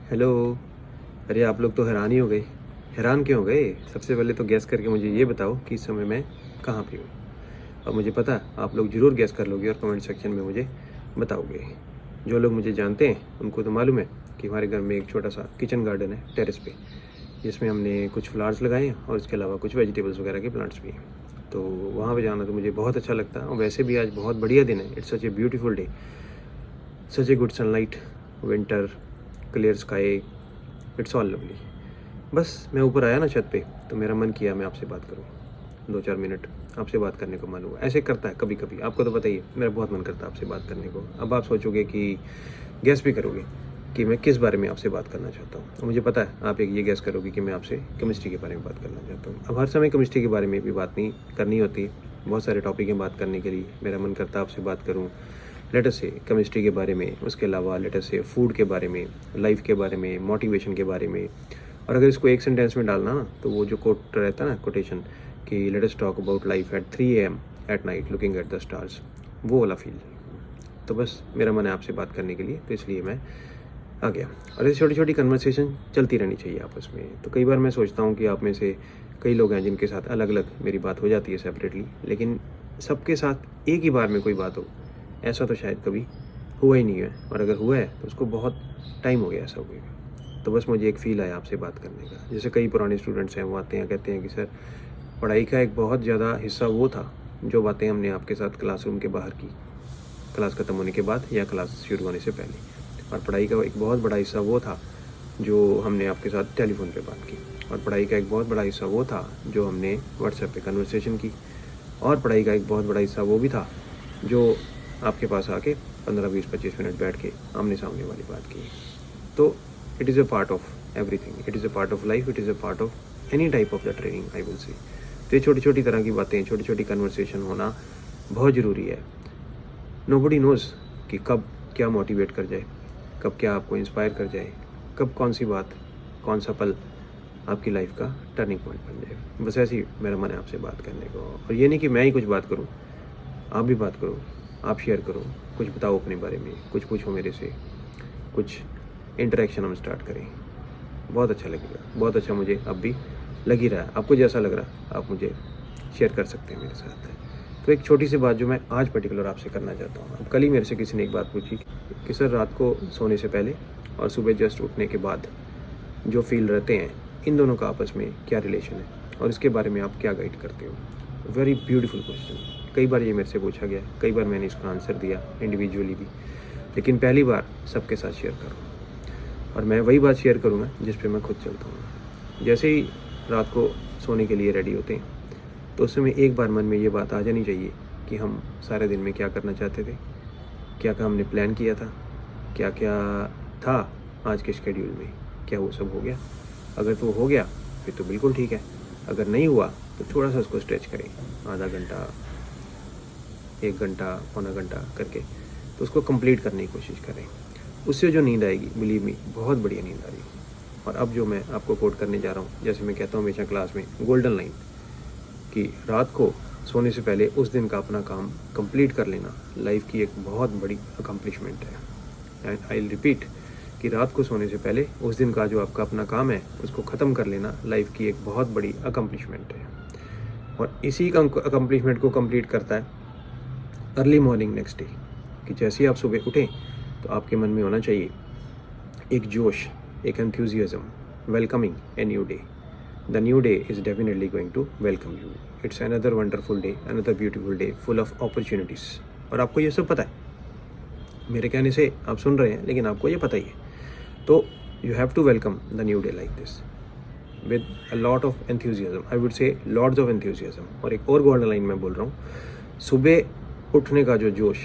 Hello. अरे आप लोग तो हैरान ही हो गए। हैरान क्यों हो गए? सबसे पहले तो गैस करके मुझे ये बताओ कि इस समय मैं कहाँ पे हूँ। और मुझे पता है आप लोग ज़रूर गैस कर लोगे और कमेंट सेक्शन में मुझे बताओगे। जो लोग मुझे जानते हैं उनको तो मालूम है कि हमारे घर में एक छोटा सा किचन गार्डन है टेरेस पे, जिसमें हमने कुछ फ्लावर्स लगाए हैं और इसके अलावा कुछ वेजिटेबल्स वगैरह के प्लांट्स भी हैं। तो वहाँ पे जाना तो मुझे बहुत अच्छा लगता है। और वैसे भी आज बहुत बढ़िया दिन है। It's such a beautiful day, such a good sunlight, winter, clear sky, it's all lovely. बस मैं ऊपर आया ना छत पे, तो मेरा मन किया मैं आपसे बात करूं। 2-4 मिनट आपसे बात करने को मन हुआ। ऐसे करता है कभी कभी, आपको तो पता ही है, मेरा बहुत मन करता है आपसे बात करने को। अब आप सोचोगे कि गैस भी करोगे कि मैं किस बारे में आपसे बात करना चाहता हूँ। मुझे पता है आप एक ये गैस करोगे कि मैं आपसे केमिस्ट्री के बारे में बात करना चाहता हूँ। अब हर समय केमिस्ट्री के बारे में भी बात नहीं करनी होती, बहुत सारे टॉपिक हैं बात करने के लिए। मेरा मन करता है आपसे बात करूँ लेटर से केमिस्ट्री के बारे में, उसके अलावा लेटर से फूड के बारे में, लाइफ के बारे में, मोटिवेशन के बारे में। और अगर इसको एक सेंटेंस में डालना ना, तो वो जो कोट रहता है ना, कोटेशन कि let us talk about life at 3 AM at night looking at the stars, वो वाला फील। तो बस मेरा मन है आपसे बात करने के लिए, तो इसलिए मैं आ गया। और ऐसी छोटी छोटी कन्वर्सेशन चलती रहनी चाहिए आपस में। तो कई बार मैं सोचता हूँ कि आप में से कई लोग हैं जिनके साथ अलग अलग मेरी बात हो जाती है सेपरेटली, लेकिन सबके साथ एक ही बार में कोई बात हो, ऐसा तो शायद कभी हुआ ही नहीं है। और अगर हुआ है तो उसको बहुत टाइम हो गया ऐसा हुए। तो बस मुझे एक फ़ील आया आपसे बात करने का। जैसे कई पुराने स्टूडेंट्स हैं, वो आते हैं कहते हैं कि सर, पढ़ाई का एक बहुत ज़्यादा हिस्सा वो था जो बातें हमने आपके साथ क्लासरूम के बाहर की, क्लास ख़त्म होने के बाद या क्लास शुरू होने से पहले। और पढ़ाई का एक बहुत बड़ा हिस्सा वो था जो हमने आपके साथ टेलीफोन पे बात की। और पढ़ाई का एक बहुत बड़ा हिस्सा वो था जो हमने व्हाट्सएप पे कन्वर्सेशन की। और पढ़ाई का एक बहुत बड़ा हिस्सा वो भी था जो आपके पास आके 15-20-25 मिनट बैठ के आमने सामने वाली बात की। तो it is a part of everything, it is a part of life, it is a part of any type of the training I will say. तो ये छोटी छोटी तरह की बातें, छोटी छोटी कन्वर्सेशन होना बहुत ज़रूरी है। नोबडी नोज़ कि कब क्या मोटिवेट कर जाए, कब क्या आपको इंस्पायर कर जाए, कब कौन सी बात, कौन सा पल आपकी लाइफ का टर्निंग पॉइंट बन जाए। बस ऐसे ही मेरा मन है आपसे बात करने को। और ये नहीं कि मैं ही कुछ बात करूँ, आप भी बात करो, आप शेयर करो, कुछ बताओ अपने बारे में, कुछ पूछो मेरे से, कुछ इंटरेक्शन हम स्टार्ट करें। बहुत अच्छा लगेगा, बहुत अच्छा मुझे अब भी लग ही रहा है। आपको जैसा लग रहा है आप मुझे शेयर कर सकते हैं मेरे साथ। तो एक छोटी सी बात जो मैं आज पर्टिकुलर आपसे करना चाहता हूँ। अब कल ही मेरे से किसी ने एक बात पूछी कि सर, रात को सोने से पहले और सुबह जस्ट उठने के बाद जो फील रहते हैं, इन दोनों का आपस में क्या रिलेशन है और इसके बारे में आप क्या गाइड करते हो। Very beautiful question. कई बार ये मेरे से पूछा गया, कई बार मैंने इसका आंसर दिया इंडिविजुअली भी, लेकिन पहली बार सबके साथ शेयर करूँ। और मैं वही बात शेयर करूँगा जिस पे मैं खुद चलता हूँ। जैसे ही रात को सोने के लिए रेडी होते हैं, तो उस समय एक बार मन में ये बात आ जानी चाहिए कि हम सारे दिन में क्या करना चाहते थे, क्या क्या हमने प्लान किया था, क्या क्या था आज के शेड्यूल में, क्या वो सब हो गया। अगर तो हो गया फिर तो बिल्कुल ठीक है, अगर नहीं हुआ तो थोड़ा सा उसको स्ट्रेच करें, आधा घंटा, 1 घंटा, पौना घंटा करके, तो उसको कंप्लीट करने की कोशिश करें। उससे जो नींद आएगी, बिलीव मी, बहुत बढ़िया नींद आएगी। और अब जो मैं आपको कोट करने जा रहा हूँ, जैसे मैं कहता हूँ हमेशा क्लास में, गोल्डन लाइन, कि रात को सोने से पहले उस दिन का अपना काम कंप्लीट कर लेना लाइफ की एक बहुत बड़ी अकम्पलिशमेंट है। एंड आई विल रिपीट कि रात को सोने से पहले उस दिन का जो आपका अपना काम है उसको ख़त्म कर लेना लाइफ की एक बहुत बड़ी अकम्पलिशमेंट है। और इसी अकम्पलिशमेंट को कंप्लीट करता है अर्ली मॉर्निंग नेक्स्ट डे, कि जैसे ही आप सुबह उठें तो आपके मन में होना चाहिए एक जोश, एक enthusiasm, welcoming a new day. The new day is definitely going to welcome you. It's another wonderful day, another beautiful day, full of opportunities. और आपको ये सब पता है, मेरे कहने से आप सुन रहे हैं, लेकिन आपको ये पता ही है। तो you have to welcome the new day like this with a lot of enthusiasm. I would say lots of enthusiasm. और एक और गोल्डन लाइन मैं बोल रहा हूँ, सुबह उठने का जो जोश,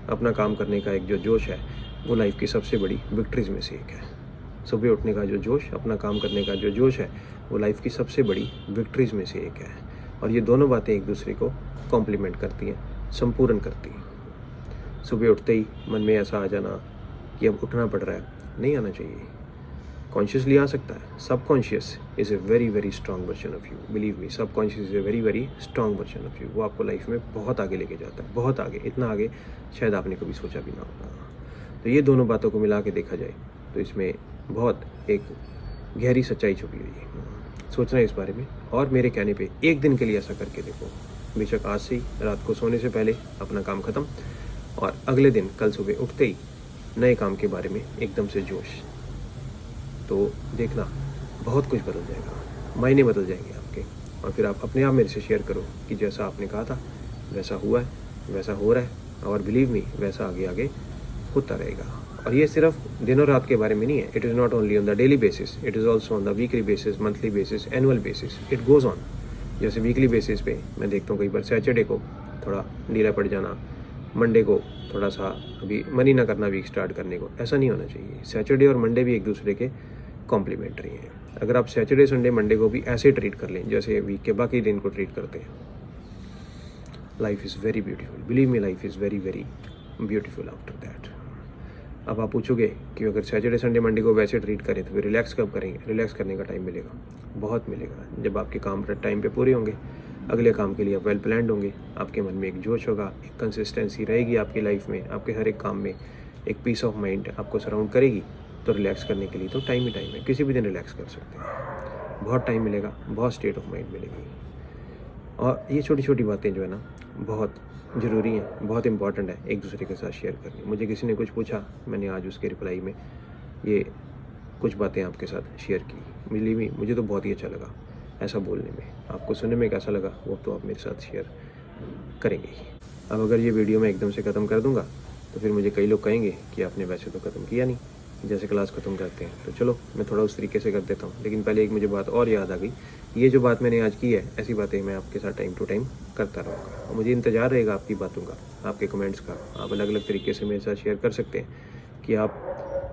अपना काम करने का एक जो जोश है, वो लाइफ की सबसे बड़ी विक्ट्रीज में से एक है। सुबह उठने का जो जोश, अपना काम करने का जो जोश है, वो लाइफ की सबसे बड़ी विक्ट्रीज में से एक है। और ये दोनों बातें एक दूसरे को कॉम्प्लीमेंट करती हैं, संपूर्ण करती हैं। सुबह उठते ही मन में ऐसा आ जाना कि अब उठना पड़ रहा है, नहीं आना चाहिए। कॉन्शियसली आ सकता है, subconscious is a very very strong version of you, believe me, subconscious is a very very strong version of you. वो आपको लाइफ में बहुत आगे लेके जाता है, बहुत आगे, इतना आगे शायद आपने कभी सोचा भी ना होगा। तो ये दोनों बातों को मिला के देखा जाए तो इसमें बहुत एक गहरी सच्चाई छुपी हुई है। सोचना है इस बारे में, और मेरे कहने पे एक दिन के लिए ऐसा करके देखो। बेशक आज से ही रात को सोने से पहले अपना काम ख़त्म, और अगले दिन कल सुबह उठते ही नए काम के बारे में एकदम से जोश, तो देखना बहुत कुछ बदल जाएगा, मायने बदल जाएंगे आपके। और फिर आप अपने आप मेरे से शेयर करो कि जैसा आपने कहा था वैसा हुआ है, वैसा हो रहा है, और बिलीव मी वैसा आगे आगे होता रहेगा। और ये सिर्फ दिन और रात के बारे में नहीं है। It is not only on the daily basis, it is also on the weekly basis, monthly basis, annual basis, it goes on. जैसे वीकली बेसिस पे मैं देखता हूँ कई बार सैटरडे को थोड़ा ढीला पड़ जाना, मंडे को थोड़ा सा अभी मन ही ना करना वीक स्टार्ट करने को। ऐसा नहीं होना चाहिए। सैटरडे और मंडे भी एक दूसरे के कॉम्प्लीमेंट्री हैं। अगर आप सैटरडे संडे मंडे को भी ऐसे ट्रीट कर लें जैसे वीक के बाकी दिन को ट्रीट करते हैं, life is very beautiful. Believe me, life is very very beautiful after that. अब आप पूछोगे कि अगर सैटरडे संडे मंडे को वैसे ट्रीट करें तो फिर रिलैक्स कब करेंगे? रिलैक्स करने का टाइम मिलेगा, बहुत मिलेगा, जब आपके काम टाइम पे पूरे होंगे, अगले काम के लिए आप वेल प्लान्ड होंगे, आपके मन में एक जोश होगा, एक कंसिस्टेंसी रहेगी आपकी लाइफ में, आपके हर एक काम में एक पीस ऑफ माइंड आपको सराउंड करेगी। तो रिलैक्स करने के लिए तो टाइम ही टाइम है, किसी भी दिन रिलैक्स कर सकते हैं। बहुत टाइम मिलेगा, बहुत स्टेट ऑफ माइंड मिलेगी। और ये छोटी छोटी बातें जो है ना बहुत ज़रूरी हैं, बहुत इंपॉर्टेंट है एक दूसरे के साथ शेयर करनी। मुझे किसी ने कुछ पूछा, मैंने आज उसके रिप्लाई में ये कुछ बातें आपके साथ शेयर की। मिली भी, मुझे तो बहुत ही अच्छा लगा ऐसा बोलने में। आपको सुनने में कैसा लगा वो तो आप मेरे साथ शेयर करेंगे ही। अब अगर ये वीडियो मैं एकदम से ख़त्म कर दूँगा तो फिर मुझे कई लोग कहेंगे कि आपने वैसे तो ख़त्म किया नहीं, जैसे क्लास ख़त्म करते हैं। तो चलो मैं थोड़ा उस तरीके से कर देता हूँ, लेकिन पहले एक मुझे बात और याद आ गई। ये जो बात मैंने आज की है, ऐसी बातें मैं आपके साथ टाइम टू टाइम करता रहूँगा, और मुझे इंतज़ार रहेगा आपकी बातों का, आपके कमेंट्स का। आप अलग अलग तरीके से मेरे साथ शेयर कर सकते हैं कि आप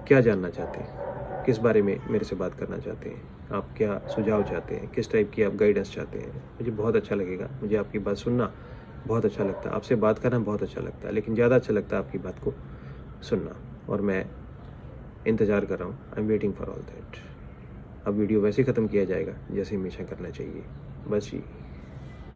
क्या जानना चाहते हैं, किस बारे में मेरे से बात करना चाहते हैं, आप क्या सुझाव चाहते हैं, किस टाइप की आप गाइडेंस चाहते हैं। मुझे बहुत अच्छा लगेगा, मुझे आपकी बात सुनना बहुत अच्छा लगता है, आपसे बात करना बहुत अच्छा लगता है, लेकिन ज़्यादा अच्छा लगता है आपकी बात को सुनना। और मैं इंतज़ार कर रहा हूँ, I am waiting for all that. अब वीडियो वैसे ही ख़त्म किया जाएगा जैसे हमेशा करना चाहिए, बस ही।